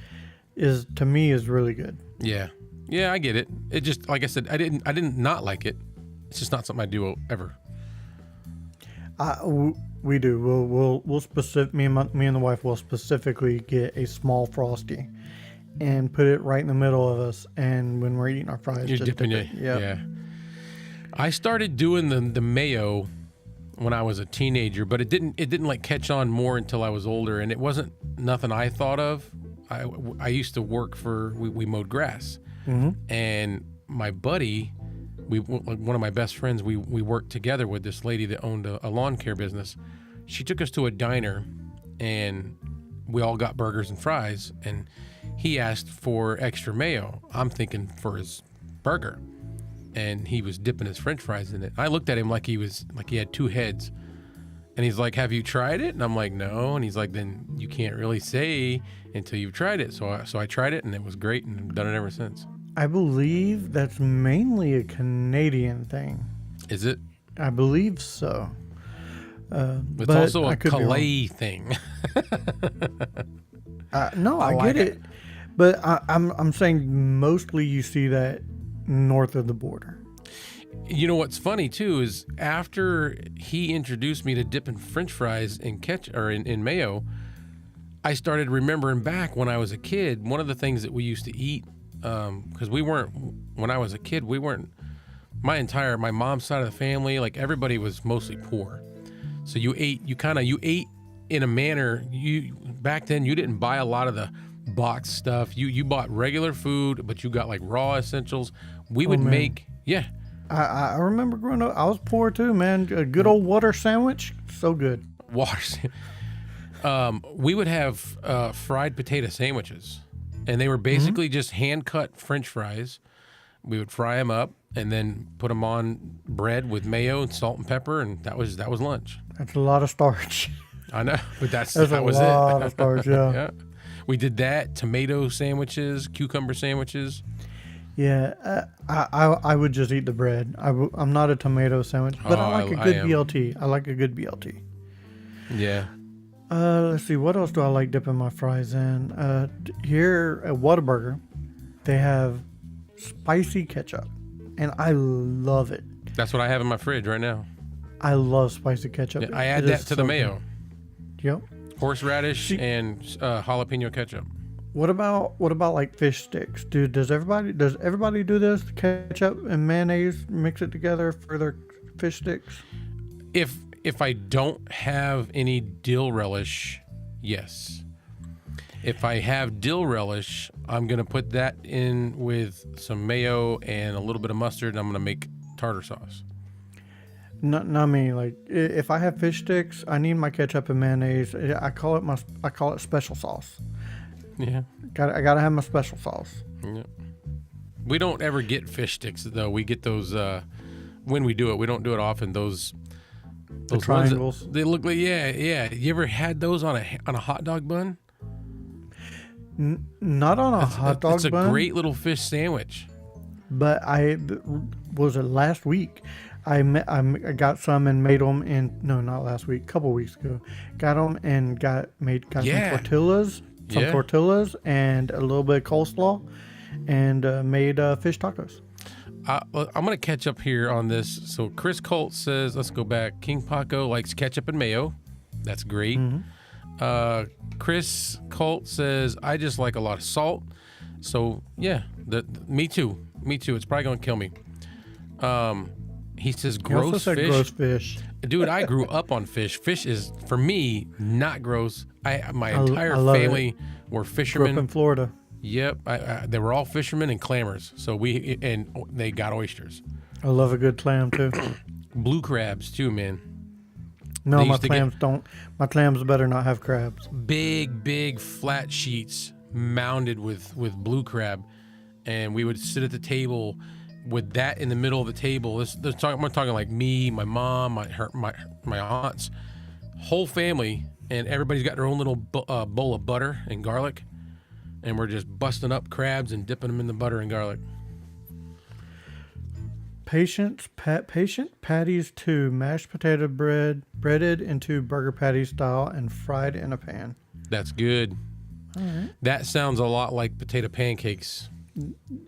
to me is really good. Yeah. Yeah, I get it. It just, like I said, I didn't not like it. It's just not something I do ever. We do. We'll specific. Me and the wife will specifically get a small Frosty, and put it right in the middle of us. And when we're eating our fries, You're just dipping dip it. it. Yep. Yeah. I started doing the mayo when I was a teenager, but it didn't like catch on more until I was older, and it wasn't nothing I thought of. I used to work we mowed grass, and my buddy, one of my best friends, we worked together with this lady that owned a lawn care business. She took us to a diner, and we all got burgers and fries, and he asked for extra mayo. I'm thinking for his burger, and he was dipping his French fries in it. I looked at him like he had two heads, and he's like, "Have you tried it?" And I'm like, "No." And he's like, "Then you can't really say until you've tried it." So I tried it, and it was great, and I've done it ever since. I believe that's mainly a Canadian thing. Is it? I believe so. It's but also I a could be wrong. Calais thing. No, I like get it, but I'm saying mostly you see that north of the border. You know what's funny too is after he introduced me to dipping French fries in in mayo, I started remembering back when I was a kid. One of the things that we used to eat, because when I was a kid, we weren't. My mom's side of the family, like everybody was mostly poor, so you ate in a manner. Back then you didn't buy a lot of the boxed stuff. You bought regular food, but you got like raw essentials. We would make I remember growing up, I was poor too, man. A good old water sandwich, so good. waters. We would have fried potato sandwiches, and they were basically just hand cut French fries. We would fry them up and then put them on bread with mayo and salt and pepper, and that was lunch. That's a lot of starch. I know, but that That's a was lot it. of starch, yeah. Yeah, we did that. Tomato sandwiches, cucumber sandwiches. Yeah, I would just eat the bread. I'm not a tomato sandwich, but I like a good BLT. I like a good BLT. Yeah. Let's see, what else do I like dipping my fries in? Here at Whataburger, they have spicy ketchup, and I love it. That's what I have in my fridge right now. I love spicy ketchup. Yeah, I add that to the mayo. Yep. Horseradish and jalapeno ketchup. What about like fish sticks? Dude, does everybody do this? Ketchup and mayonnaise, mix it together for their fish sticks? If I don't have any dill relish, yes. If I have dill relish, I'm gonna put that in with some mayo and a little bit of mustard, and I'm gonna make tartar sauce. Not me. Like if I have fish sticks, I need my ketchup and mayonnaise. I call it special sauce. Yeah. I gotta have my special sauce. Yeah. We don't ever get fish sticks though. We get those when we do it. We don't do it often. Those triangles. Ones they look like yeah. You ever had those on a hot dog bun? Not on a hot dog bun. It's a great little fish sandwich. But was it last week? I got some and made them not last week, a couple weeks ago. Got them and got some tortillas. Tortillas and a little bit of coleslaw, and made fish tacos. I'm going to catch up here on this. So Chris Colt says, let's go back. King Paco likes ketchup and mayo. That's great. Chris Colt says, I just like a lot of salt. So yeah, me too. It's probably going to kill me. He says gross fish. Dude, I grew up on fish. Fish is, for me, not gross. My entire family were fishermen. Grew up in Florida. Yep, they were all fishermen and clammers. So they got oysters. I love a good clam too. Blue crabs too, man. No, my clams don't. My clams better not have crabs. Big flat sheets mounded with blue crab, and we would sit at the table with that in the middle of the table. I'm talking like me, my mom, my aunts, whole family, and everybody's got their own little bowl of butter and garlic, and we're just busting up crabs and dipping them in the butter and garlic. Patient patties too, mashed potato breaded into burger patty style and fried in a pan. That's good. All right. That sounds a lot like potato pancakes.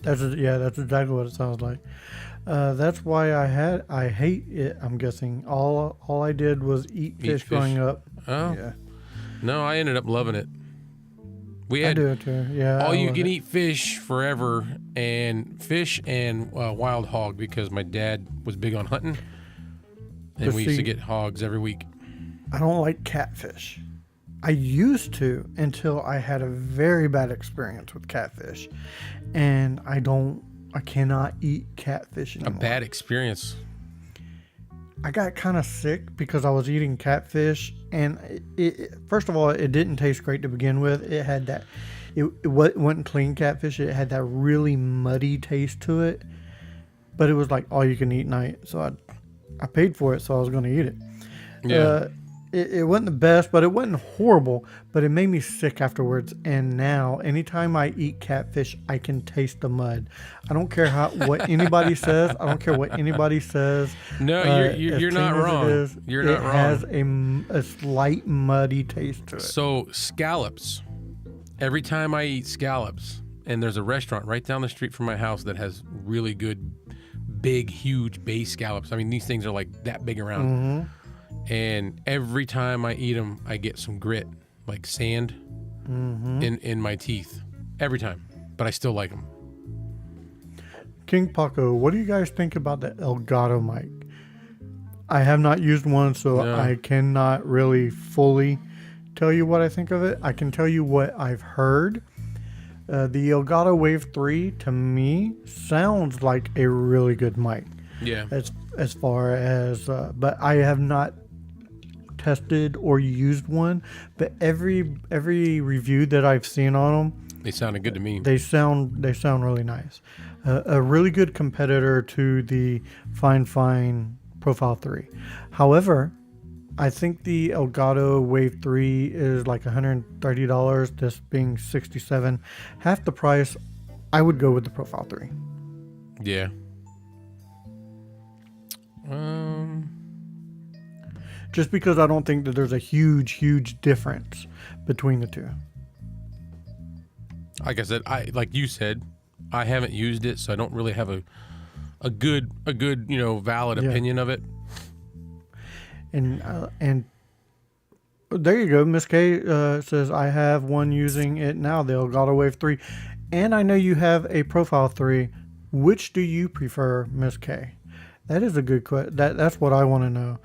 That's exactly what it sounds like. That's why I hate it. I'm guessing all I did was eat fish growing up. Oh, Yeah, no, I ended up loving it. We I had do it too. Yeah, all I you love can it. eat fish forever, and fish and wild hog because my dad was big on hunting, and But we used to see- get hogs every week. I don't like catfish. I used to until I had a very bad experience with catfish, and I cannot eat catfish A anymore. bad experience. I got kind of sick because I was eating catfish, and first of all, it didn't taste great to begin with. It had that, it wasn't clean catfish. It had that really muddy taste to it, but it was like all you can eat night. So I paid for it, so I was going to eat it. Yeah. It wasn't the best, but it wasn't horrible. But it made me sick afterwards. And now, anytime I eat catfish, I can taste the mud. I don't care what anybody says. I don't care what anybody says. No, As you're clean not as wrong. It is, You're not wrong. It has a slight muddy taste to it. So scallops. Every time I eat scallops, and there's a restaurant right down the street from my house that has really good, big, huge bay scallops. I mean, these things are like that big around. Mm-hmm. And every time I eat them, I get some grit, like sand, in my teeth. Every time, but I still like them. King Paco, what do you guys think about the Elgato mic? I have not used one, so No. I cannot really fully tell you what I think of it. I can tell you what I've heard. The Elgato Wave 3 to me sounds like a really good mic. Yeah. As far as, but I have not tested or used one. But every review that I've seen on them, They sounded good to me. they sound really nice. A really good competitor to the Fine Profile 3. However, I think the Elgato Wave 3 is like $130, this being $67, half the price. I would go with the Profile 3. Yeah. Just because I don't think that there's a huge difference between the two. Like I said, like you said, I haven't used it, so I don't really have a good valid Yeah. opinion of it. And there you go. Miss K says, I have one using it now, the Elgato Wave 3. And I know you have a Profile 3. Which do you prefer, Miss K? That is a good question. That's what I want to know.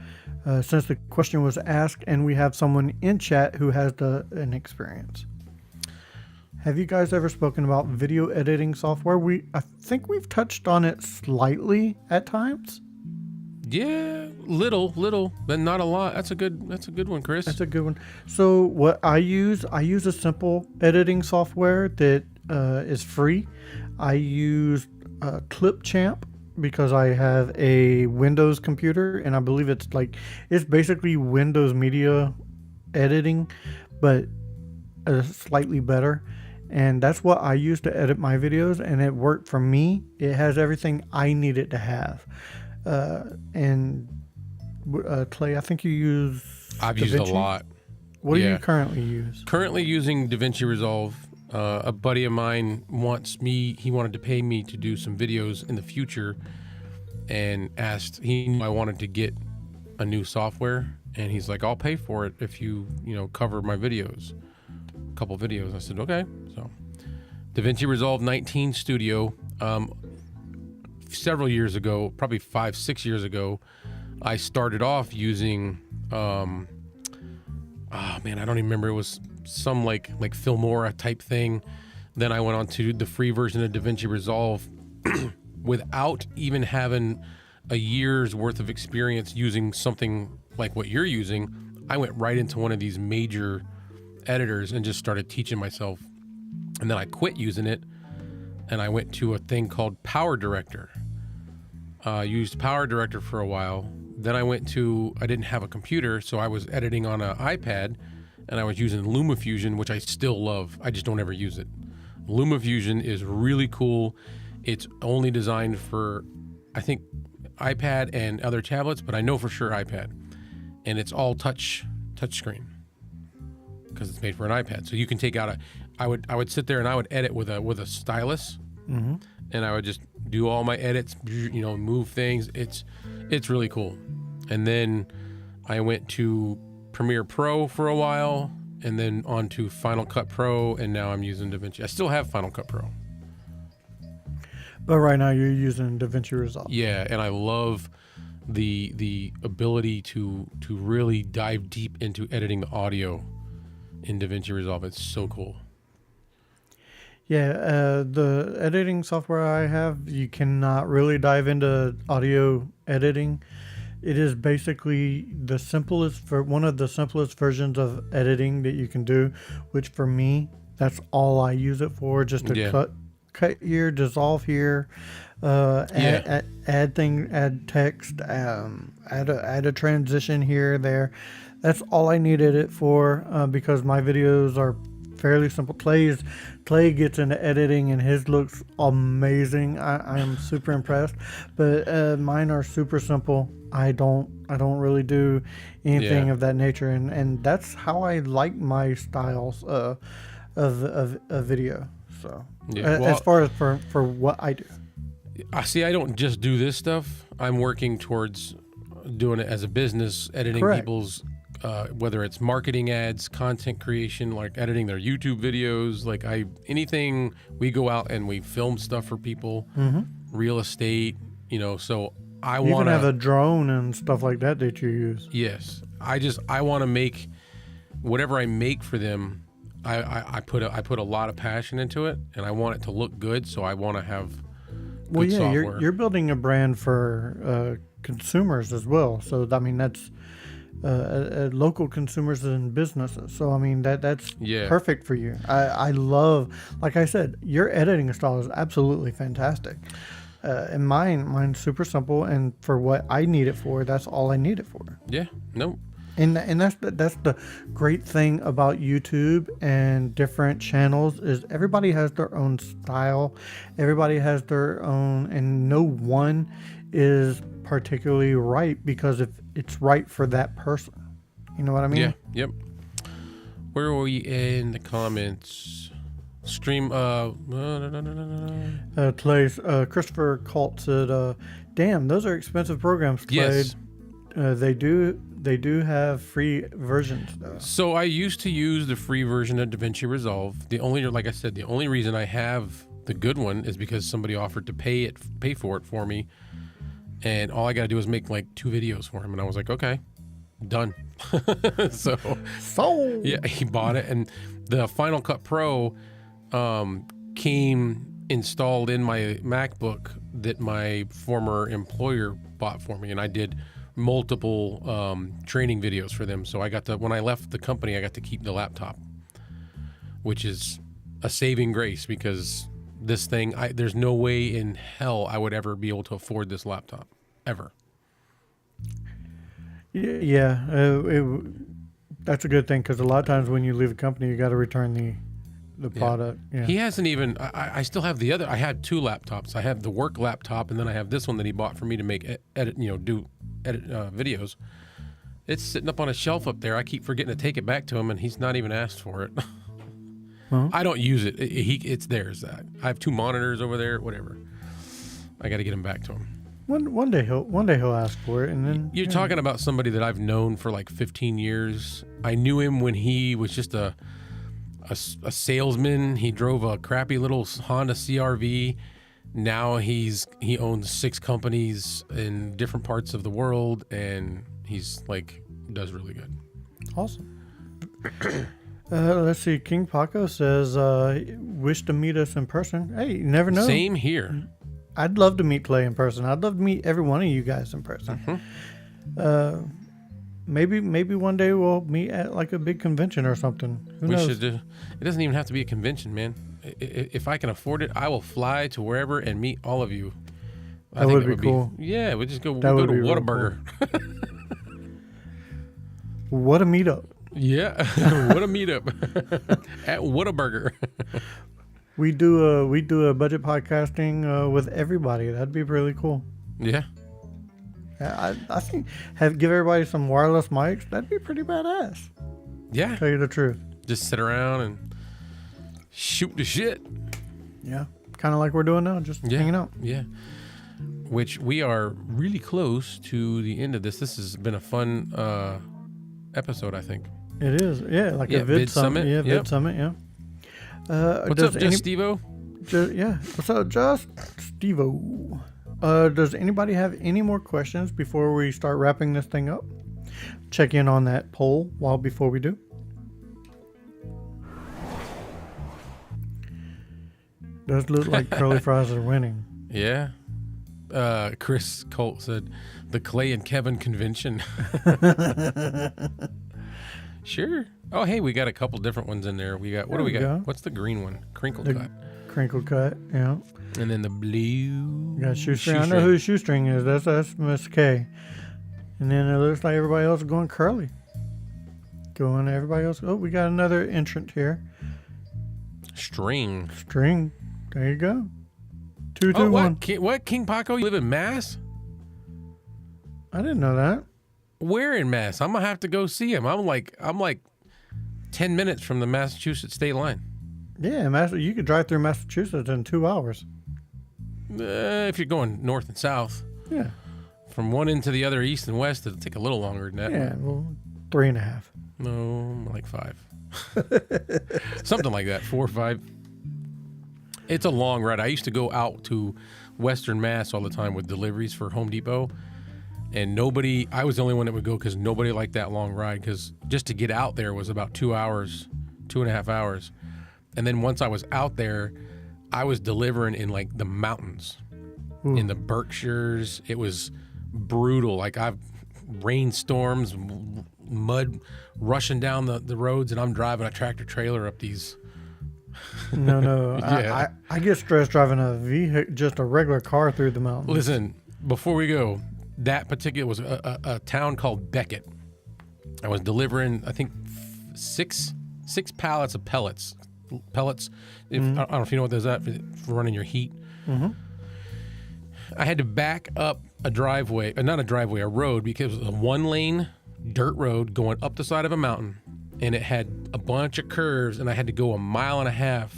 Since the question was asked and we have someone in chat who has an experience. Have you guys ever spoken about video editing software? I think we've touched on it slightly at times. Yeah, little, but not a lot. That's a good one, Chris. That's a good one. So what I use a simple editing software that is free. I use Clipchamp because I have a Windows computer, and I believe it's basically Windows media editing, but slightly better. And that's what I use to edit my videos, and it worked for me. It has everything I need it to have. And Clay, I think you use I've used a DaVinci? lot. What do Yeah. you currently use? Currently using DaVinci Resolve. A buddy of mine he wanted to pay me to do some videos in the future, and he knew I wanted to get a new software, and he's like, I'll pay for it if you cover my videos. A couple videos. I said, okay. So DaVinci Resolve 19 Studio. Several years ago, probably 5-6 years ago, I started off using I don't even remember. It was some like Filmora type thing. Then I went on to the free version of DaVinci Resolve without even having a year's worth of experience using something like what you're using. I went right into one of these major editors and just started teaching myself. And then I quit using it and I went to a thing called Power Director. Used Power Director for a while. Then I didn't have a computer, so I was editing on an iPad, and I was using LumaFusion, which I still love. I just don't ever use it. LumaFusion is really cool. It's only designed for, I think, iPad and other tablets, but I know for sure iPad. And it's all touch screen because it's made for an iPad. So you can take out I would sit there and I would edit with a stylus, and I would just do all my edits, move things. It's really cool. And then I went to Premiere Pro for a while, and then on to Final Cut Pro, and now I'm using DaVinci. I still have Final Cut Pro. But right now you're using DaVinci Resolve. Yeah, and I love the ability to really dive deep into editing the audio in DaVinci Resolve. It's so cool. Yeah, the editing software I have, you cannot really dive into audio editing. It is basically one of the simplest versions of editing that you can do, which for me, that's all I use it for, just to cut here, dissolve here, add text, add a transition here, there. That's all I needed it for, because my videos are fairly simple. Clay gets into editing and his looks amazing. I am super impressed, but mine are super simple. I don't really do anything of that nature, and that's how I like my styles of video. So as far as for what I do, I see. I don't just do this stuff. I'm working towards doing it as a business, editing people's. Whether it's marketing ads, content creation, like editing their YouTube videos, anything, we go out and we film stuff for people, real estate, so I want to even have a drone and stuff like that you use. Yes. I want to make whatever I make for them. I put a lot of passion into it, and I want it to look good. So I want to have good software. You're building a brand for consumers as well. So I mean that's local consumers and businesses. So I mean that's perfect for you. I love, like I said, your editing style is absolutely fantastic. And mine's super simple, and for what I need it for, that's all I need it for. Yeah. No. And that's the great thing about YouTube and different channels is everybody has their own style, everybody has their own, and no one is particularly right because if it's right for that person. You know what I mean? Yeah. Yep. Where are we in the comments? Stream. Clay's Christopher Colt said, "Damn, those are expensive programs." Clay. Yes. They do have free versions though. So I used to use the free version of DaVinci Resolve. Like I said, the only reason I have the good one is because somebody offered to pay for it for me, and all I got to do is make like 2 videos for him, and I was like, okay, done. so yeah, he bought it, and the Final Cut Pro came installed in my MacBook that my former employer bought for me, and I did multiple training videos for them. So when I left the company, I got to keep the laptop, which is a saving grace because this thing, there's no way in hell I would ever be able to afford this laptop, ever. Yeah, that's a good thing because a lot of times when you leave a company, you got to return the product. Yeah. He hasn't even. I still have the other. I had 2 laptops. I have the work laptop, and then I have this one that he bought for me to make edit videos. It's sitting up on a shelf up there. I keep forgetting to take it back to him, and he's not even asked for it. Huh? I don't use it. It's theirs. I have 2 monitors over there. Whatever. I got to get him back to him. One day he'll ask for it, and then you're talking about somebody that I've known for like 15 years. I knew him when he was just a salesman. He drove a crappy little Honda CR-V. Now he owns 6 companies in different parts of the world, and he's does really good. Awesome. Let's see. King Paco says, wish to meet us in person. Hey, you never know. Same here. I'd love to meet Clay in person. I'd love to meet every one of you guys in person. Mm-hmm. Maybe one day we'll meet at like a big convention or something. Who knows? Should do. It doesn't even have to be a convention, man. If I can afford it, I will fly to wherever and meet all of you. That would be cool. Yeah, we'll just go. We'll go to Whataburger. Cool. What a meetup! Yeah, what a meetup at Whataburger. We do a budget podcasting with everybody. That'd be really cool. Yeah. I think give everybody some wireless mics. That'd be pretty badass. Yeah. Tell you the truth. Just sit around and shoot the shit. Yeah. kind of like we're doing now, just hanging out. Yeah. Which we are really close to the end of this. This has been a fun episode, I think. It is, yeah, like a vid summit. Yeah, vid summit, yeah. What's up, Just Steve-O? Yeah, what's up, Just Steve-O? Does anybody have any more questions before we start wrapping this thing up? Check in on that poll before we do. Does look like curly fries are winning. Yeah. Chris Colt said the Clay and Kevin convention. Sure. Oh, hey, we got a couple different ones in there. What do we got? Go. What's the green one? Crinkle cut. Crinkle cut, yeah. And then the blue. You got shoestring. I know who shoestring is. That's Miss K. And then it looks like everybody else is going curly. Everybody else. Oh, we got another entrant here. String. There you go. 2, 2, oh, 1. What? King Paco, you live in Mass? I didn't know that. Where in Mass? I'm gonna have to go see him. I'm like 10 minutes from the Massachusetts state line. Yeah, you could drive through Massachusetts in 2 hours. If you're going north and south. Yeah. From one end to the other, east and west, it'll take a little longer than that. Yeah, well, 3.5. No, like 5. Something like that, 4 or 5. It's a long ride. I used to go out to Western Mass all the time with deliveries for Home Depot. And I was the only one that would go because nobody liked that long ride because just to get out there was about 2 hours, 2.5 hours. And then once I was out there, I was delivering in like the mountains, in the Berkshires. It was brutal. Like rainstorms, mud rushing down the roads, and I'm driving a tractor trailer up these. No. Yeah. I get stressed driving just a regular car through the mountains. Listen, before we go, that particular was a town called Beckett. I was delivering, I think, six pallets of pellets. Pellets. I don't know if you know what those are for running your heat. Mm-hmm. I had to back up a road because it was a 1-lane dirt road going up the side of a mountain, and it had a bunch of curves, and I had to go 1.5 miles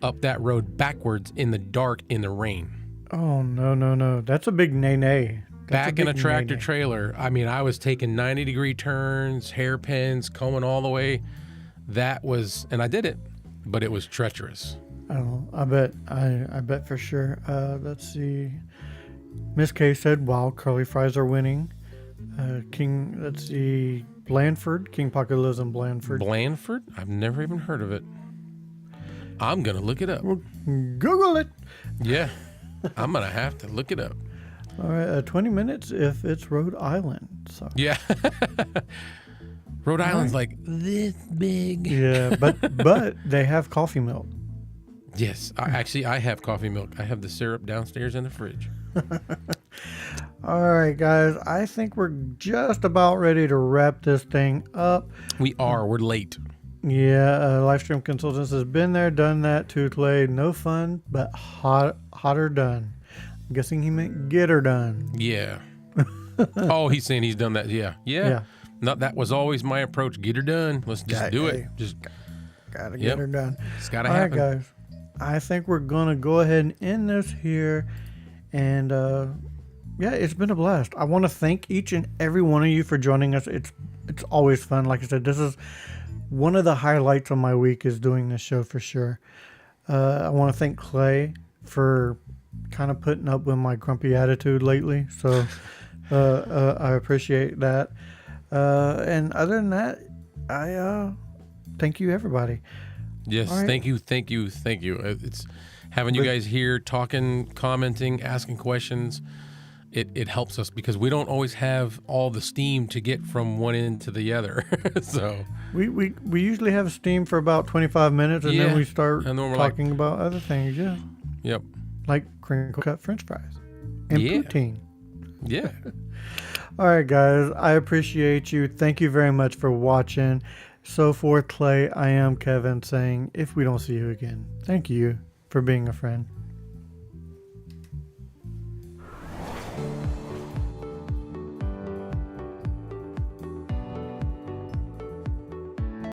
up that road backwards in the dark in the rain. Oh, no. That's a big nay-nay. Back in a tractor trailer. I mean, I was taking 90-degree turns, hairpins, combing all the way. And I did it, but it was treacherous. Oh, I bet for sure. Let's see. Miss K said, wow, curly fries are winning. Let's see. Blandford. King Pocket lives in Blandford. Blandford? I've never even heard of it. I'm going to look it up. Well, Google it. Yeah. I'm going to have to look it up. All right, 20 minutes if it's Rhode Island. So. Yeah. Rhode Island's like this big. Yeah, but they have coffee milk. Yes. I have coffee milk. I have the syrup downstairs in the fridge. All right, guys. I think we're just about ready to wrap this thing up. We are. We're late. Yeah, Livestream Consultants has been there, done that too, Clay. No fun, but hotter done. I'm guessing he meant get her done. Yeah. Oh, he's saying he's done that. Yeah. No, that was always my approach. Get her done. Let's just do it. Just gotta get her done. It's gotta happen. All right, guys. I think we're gonna go ahead and end this here. And it's been a blast. I want to thank each and every one of you for joining us. It's always fun. Like I said, this is one of the highlights of my week is doing this show for sure. I want to thank Clay for kind of putting up with my grumpy attitude lately. So I appreciate that. And other than that, I thank you, everybody. Yes, right. Thank you. It's having you guys here talking, commenting, asking questions. It helps us because we don't always have all the steam to get from one end to the other. So we usually have steam for about 25 minutes, and then we start talking about other things. Yeah. Yep. Like crinkle cut French fries and poutine. Yeah. All right, guys. I appreciate you. Thank you very much for watching. So for Clay, I am Kevin saying, if we don't see you again, thank you for being a friend.